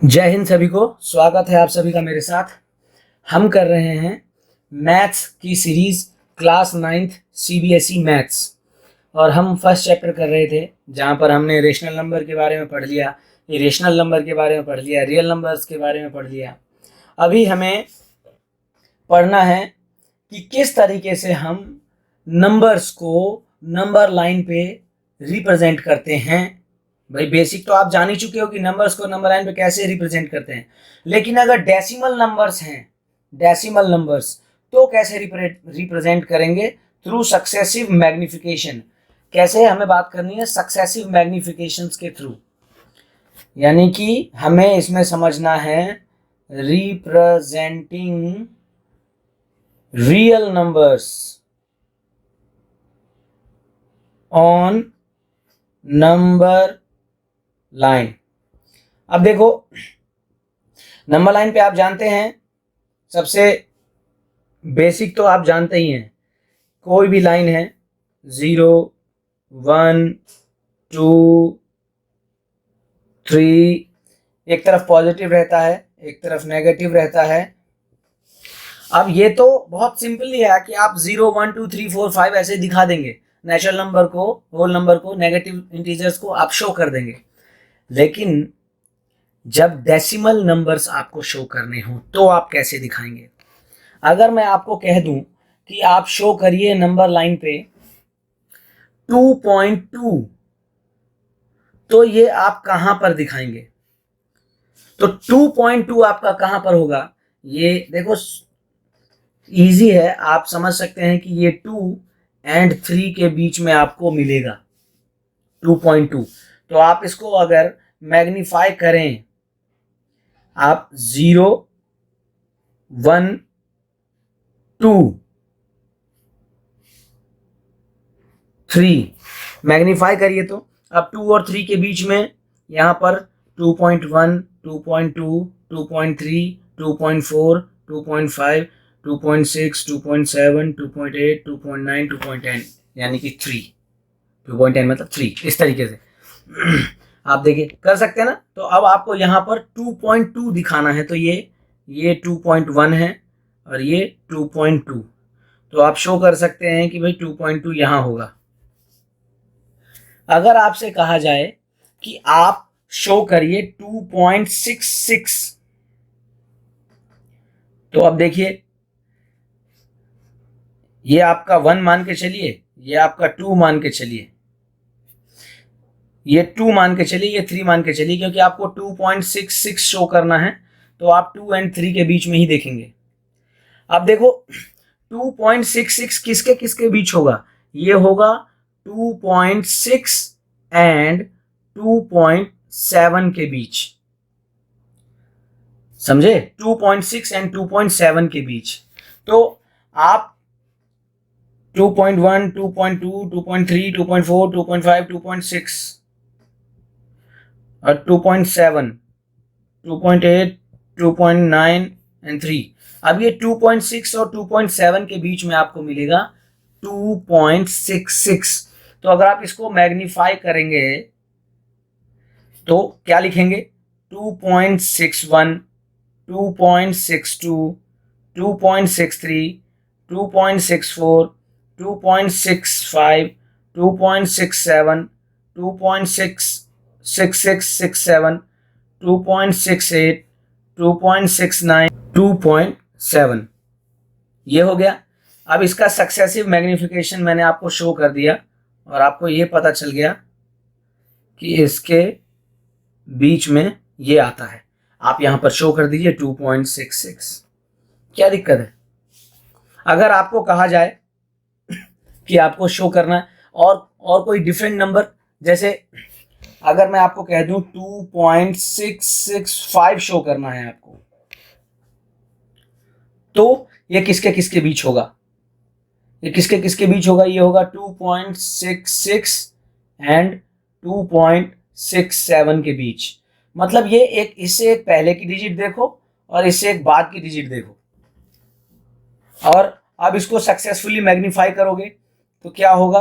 जय हिंद सभी को। स्वागत है आप सभी का मेरे साथ। हम कर रहे हैं मैथ्स की series class 9th CBSE maths और हम फर्स्ट चैप्टर कर रहे थे जहाँ पर हमने रेशनल नंबर के बारे में पढ़ लिया, इरेशनल नंबर के बारे में पढ़ लिया, रियल नंबर्स के बारे में पढ़ लिया। अभी हमें पढ़ना है कि किस तरीके से हम नंबर्स को नंबर लाइन पे रिप्रेजेंट करते हैं। भाई बेसिक तो आप जान ही चुके हो कि नंबर्स को नंबर लाइन पे कैसे रिप्रेजेंट करते हैं, लेकिन अगर डेसिमल नंबर्स हैं, डेसिमल नंबर्स, तो कैसे रिप्रेजेंट करेंगे? Through successive magnification. कैसे? हमें बात करनी है सक्सेसिव मैग्निफिकेशंस के थ्रू, यानी कि हमें इसमें समझना है representing real numbers on number line. अब देखो, नंबर लाइन पे आप जानते हैं, सबसे बेसिक तो आप जानते ही हैं, कोई भी लाइन है 0, 1, 2, 3, एक तरफ पॉजिटिव रहता है, एक तरफ नेगेटिव रहता है। अब ये तो बहुत सिंपली है कि आप 0, 1, 2, 3, 4, 5 ऐसे दिखा देंगे, नेचुरल नंबर को, होल नंबर को, नेगेटिव इंटीजर्स को आप शो कर देंगे। लेकिन जब डेसिमल नंबर्स आपको शो करने हो तो आप कैसे दिखाएंगे? अगर मैं आपको कह दूं कि आप शो करिए नंबर लाइन पे 2.2, तो ये आप कहां पर दिखाएंगे? तो 2.2 आपका कहां पर होगा? ये देखो इजी है, आप समझ सकते हैं कि ये 2 एंड 3 के बीच में आपको मिलेगा 2.2। तो आप इसको अगर मैग्नीफाई करें, आप 0, 1, 2, 3 मैग्नीफाई करिए तो अब 2 और 3 के बीच में यहाँ पर 2.1, 2.2, 2.3, 2.4, 2.5, 2.6, 2.7, 2.8, 2.9, 2.10, यानी कि 3, 2.10 मतलब 3, इस तरीके से आप देखिए कर सकते हैं ना। तो अब आपको यहाँ पर 2.2 दिखाना है, तो ये 2.1 है और ये 2.2, तो आप शो कर सकते हैं कि भाई 2.2 यहाँ होगा। अगर आपसे कहा जाए कि आप शो करिए 2.66, तो अब देखिए, ये आपका 1 मान के चलिए, ये आपका 2 मान के चलिए, ये 2 मान के चलिए, ये 3 मान के चलिए, क्योंकि आपको 2.66 शो करना है, तो आप 2 एंड 3 के बीच में ही देखेंगे। अब देखो 2.66 किसके किसके बीच होगा? ये होगा 2.6 एंड 2.7 के बीच, समझे? 2.6 एंड 2.7 के बीच। तो आप 2.1, 2.2, 2.3, 2.4, 2.5, 2.6 और 2.7, 2.8, 2.9 एंड 3। अब ये 2.6 और 2.7 के बीच में आपको मिलेगा 2.66। तो अगर आप इसको मैग्नीफाई करेंगे तो क्या लिखेंगे? 2.61, 2.62, 2.63, 2.64, 2.65, 2.67, 2.6667, 2.68, 2.69, 2.7, ये हो गया। अब इसका सक्सेसिव मैग्निफिकेशन मैंने आपको शो कर दिया और आपको ये पता चल गया कि इसके बीच में ये आता है। आप यहां पर शो कर दीजिए 2.66, क्या दिक्कत है? अगर आपको कहा जाए कि आपको शो करना है और कोई डिफरेंट नंबर, जैसे अगर मैं आपको कह दूं 2.665 शो करना है आपको, तो ये किसके किसके बीच होगा? ये किसके किसके बीच होगा? ये होगा 2.66 एंड 2.67 के बीच। मतलब ये एक, इससे एक पहले की डिजिट देखो और इससे एक बाद की डिजिट देखो, और अब इसको सक्सेसफुली मैग्नीफाई करोगे तो क्या होगा?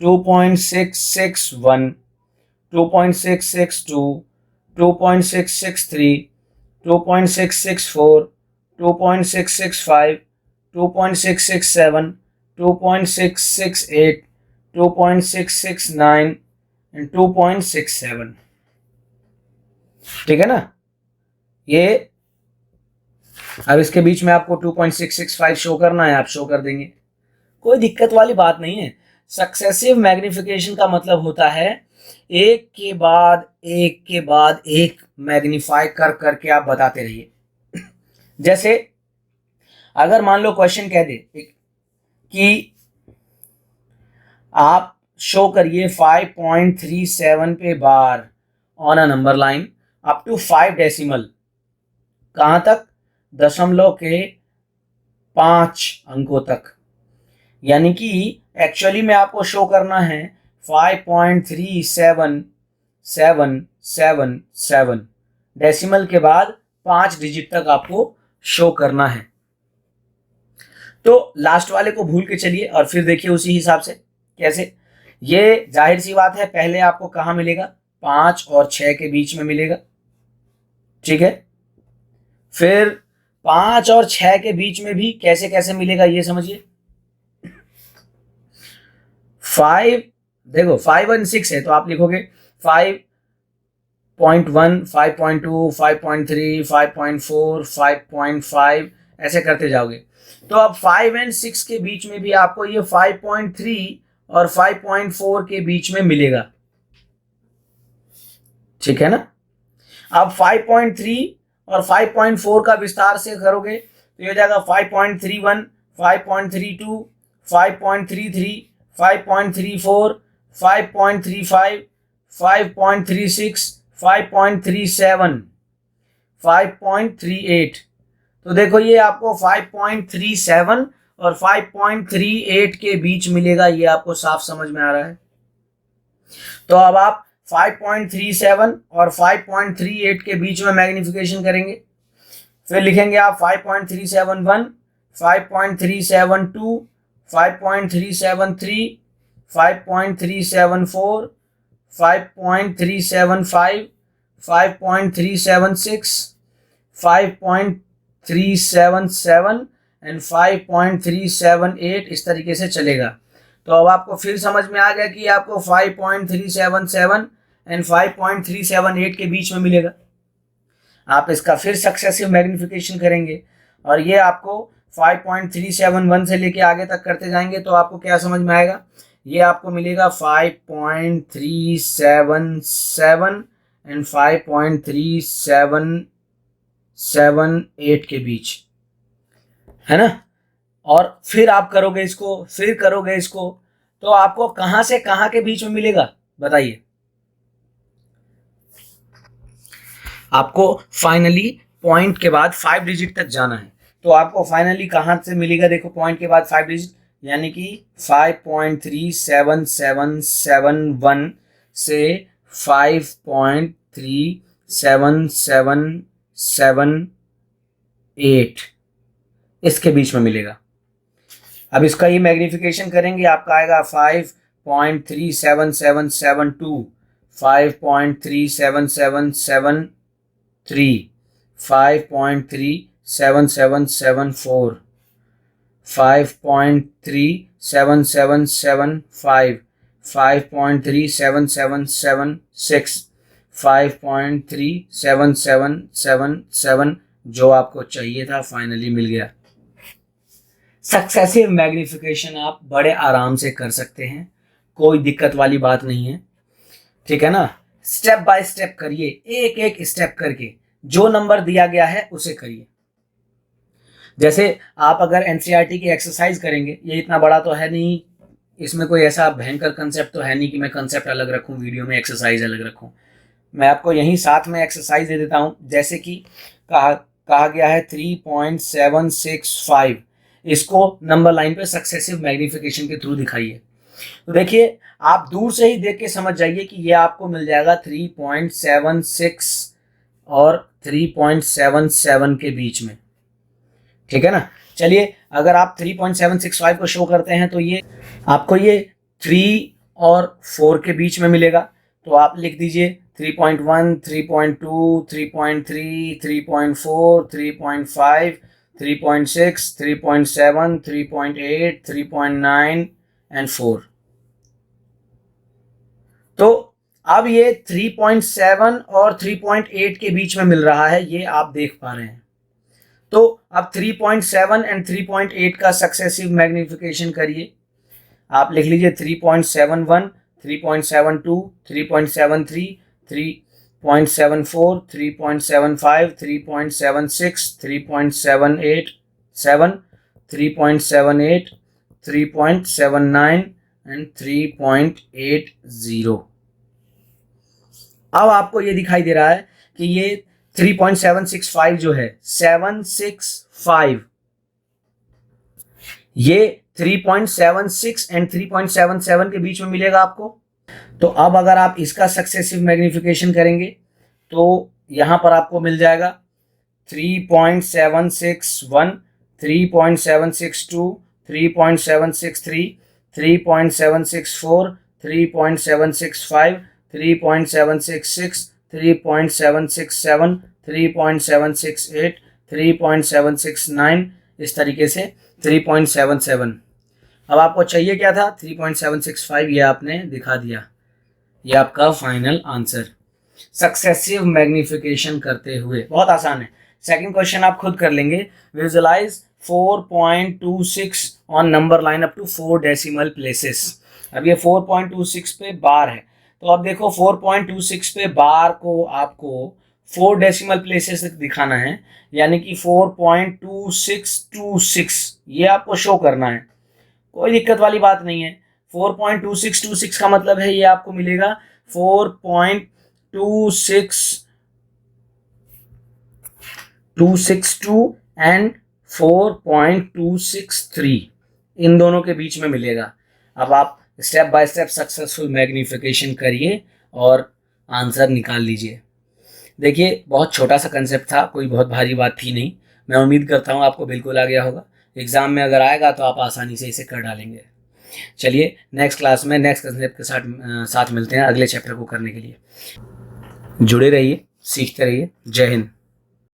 2.661, 2.662, 2.663, 2.664, 2.665, 2.667, 2.668, 2.669 एंड 2.67। ठीक है ना। ये अब इसके बीच में आपको 2.665 शो करना है, आप शो कर देंगे, कोई दिक्कत वाली बात नहीं है। सक्सेसिव मैग्निफिकेशन का मतलब होता है एक के बाद एक के बाद एक मैग्नीफाई कर करके आप बताते रहिए। जैसे अगर मान लो क्वेश्चन कह दे कि आप शो करिए 5.37 पे बार on a number line up to 5 decimal, कहां तक, दशमलव के 5 अंकों तक। यानी कि एक्चुअली में आपको शो करना है 5.3777 डेसिमल के बाद 5 डिजिट तक आपको शो करना है। तो लास्ट वाले को भूल के चलिए और फिर देखिए उसी हिसाब से कैसे। ये जाहिर सी बात है, पहले आपको कहाँ मिलेगा, 5 और 6 के बीच में मिलेगा। ठीक है, फिर 5 और 6 के बीच में भी कैसे कैसे मिलेगा ये समझिए। 5 देखो 5 और 6 है तो आप लिखोगे 5.1, 5.2, 5.3, 5.4, 5.5 ऐसे करते जाओगे। तो अब 5 और 6 के बीच में भी आपको ये 5.3 और 5.4 के बीच में मिलेगा। ठीक है ना। अब 5.3 और 5.4 का विस्तार से करोगे तो ये हो जाएगा 5.31, 5.32, 5.33, 5.34, 5.35, 5.36, 5.37, 5.38। तो देखो ये आपको 5.37 और 5.38 के बीच मिलेगा, ये आपको साफ समझ में आ रहा है। तो अब आप 5.37 और 5.38 के बीच में मैग्निफिकेशन करेंगे, फिर लिखेंगे आप 5.371, 5.372, 5.373, 5.374, 5.375, 5.376, 5.377 एंड 5.378 इस तरीके से चलेगा। तो अब आपको फिर समझ में आ गया कि आपको 5.377 एंड 5.378 के बीच में मिलेगा। आप इसका फिर सक्सेसिव मैग्निफिकेशन करेंगे और ये आपको 5.371 से लेके आगे तक करते जाएंगे तो आपको क्या समझ में आएगा, ये आपको मिलेगा 5.377 एंड 5.378 के बीच, है ना। और फिर आप करोगे इसको, फिर करोगे इसको, तो आपको कहां से कहां के बीच में मिलेगा बताइए। आपको फाइनली पॉइंट के बाद 5 डिजिट तक जाना है, तो आपको फाइनली कहां से मिलेगा, देखो पॉइंट के बाद 5 डिजिट, यानी कि 5.37771 से 5.37778 इसके बीच में मिलेगा। अब इसका ये मैग्निफिकेशन करेंगे, आपका आएगा 5.37772, 5.37773, 5.37774, 5.37775, 5.37776, 5.37777 जो आपको चाहिए था फाइनली मिल गया। सक्सेसिव मैग्निफिकेशन आप बड़े आराम से कर सकते हैं, कोई दिक्कत वाली बात नहीं है। ठीक है ना। स्टेप बाय स्टेप करिए, एक एक स्टेप करके जो नंबर दिया गया है उसे करिए। जैसे आप अगर एनसीईआरटी की एक्सरसाइज करेंगे, ये इतना बड़ा तो है नहीं, इसमें कोई ऐसा भयंकर कंसेप्ट तो है नहीं कि मैं कंसेप्ट अलग रखूं, वीडियो में एक्सरसाइज अलग रखूं। मैं आपको यहीं साथ में एक्सरसाइज दे देता हूं। जैसे कि कहा गया है 3.765, इसको नंबर लाइन पे सक्सेसिव मैग्निफिकेशन के थ्रू दिखाइए। तो देखिए आप दूर से ही देख के समझ जाइए कि ये आपको मिल जाएगा 3.76 और 3.77 के बीच में। ठीक है ना। चलिए अगर आप 3.765 को शो करते हैं तो ये आपको ये 3 और 4 के बीच में मिलेगा, तो आप लिख दीजिए 3.1, 3.2, 3.3, 3.4, 3.5, 3.6, 3.7, 3.8, 3.9 एंड 4। तो अब ये 3.7 और 3.8 के बीच में मिल रहा है, ये आप देख पा रहे हैं। तो अब 3.7 एंड 3.8 का सक्सेसिव मैग्निफिकेशन करिए। आप लिख लीजिए 3.71, 3.72, 3.73, 3.74, 3.75, 3.76, 3.78, 3.78, 3.79 एंड 3.80। अब आपको ये दिखाई दे रहा है कि ये 3.765 जो है 765, ये 3.76 एंड 3.77 के बीच में मिलेगा आपको। तो अब अगर आप इसका सक्सेसिव मैग्निफिकेशन करेंगे तो यहां पर आपको मिल जाएगा 3.761, 3.762, 3.763, 3.764, 3.765, 3.766, 3.767, 3.768, 3.769, इस तरीके से 3.77। अब आपको चाहिए क्या था? 3.765, ये आपने दिखा दिया। ये आपका फाइनल आंसर सक्सेसिव मैग्निफिकेशन करते हुए। बहुत आसान है। सेकंड क्वेश्चन आप खुद कर लेंगे। Visualize 4.26 on number line up to 4 decimal places. अब ये 4.26 पे बार है, तो अब देखो 4.26 पे बार को आपको 4 डेसिमल प्लेसेस तक दिखाना है, यानी कि 4.2626 ये आपको शो करना है। कोई दिक्कत वाली बात नहीं है। 4.2626 का मतलब है ये आपको मिलेगा 4.262 एंड 4.263, इन दोनों के बीच में मिलेगा। अब आप step by step successful magnification करिए और आंसर निकाल लीजिए। देखिए, बहुत छोटा सा कंसेप्ट था, कोई बहुत भारी बात थी नहीं। मैं उम्मीद करता हूँ आपको बिल्कुल आ गया होगा। एग्जाम में अगर आएगा तो आप आसानी से इसे कर डालेंगे। चलिए नेक्स्ट क्लास में नेक्स्ट कंसेप्ट के साथ मिलते हैं अगले चैप्टर को करने के लिए। जुड़े रहिए, सीखते रहिए। जय हिंद।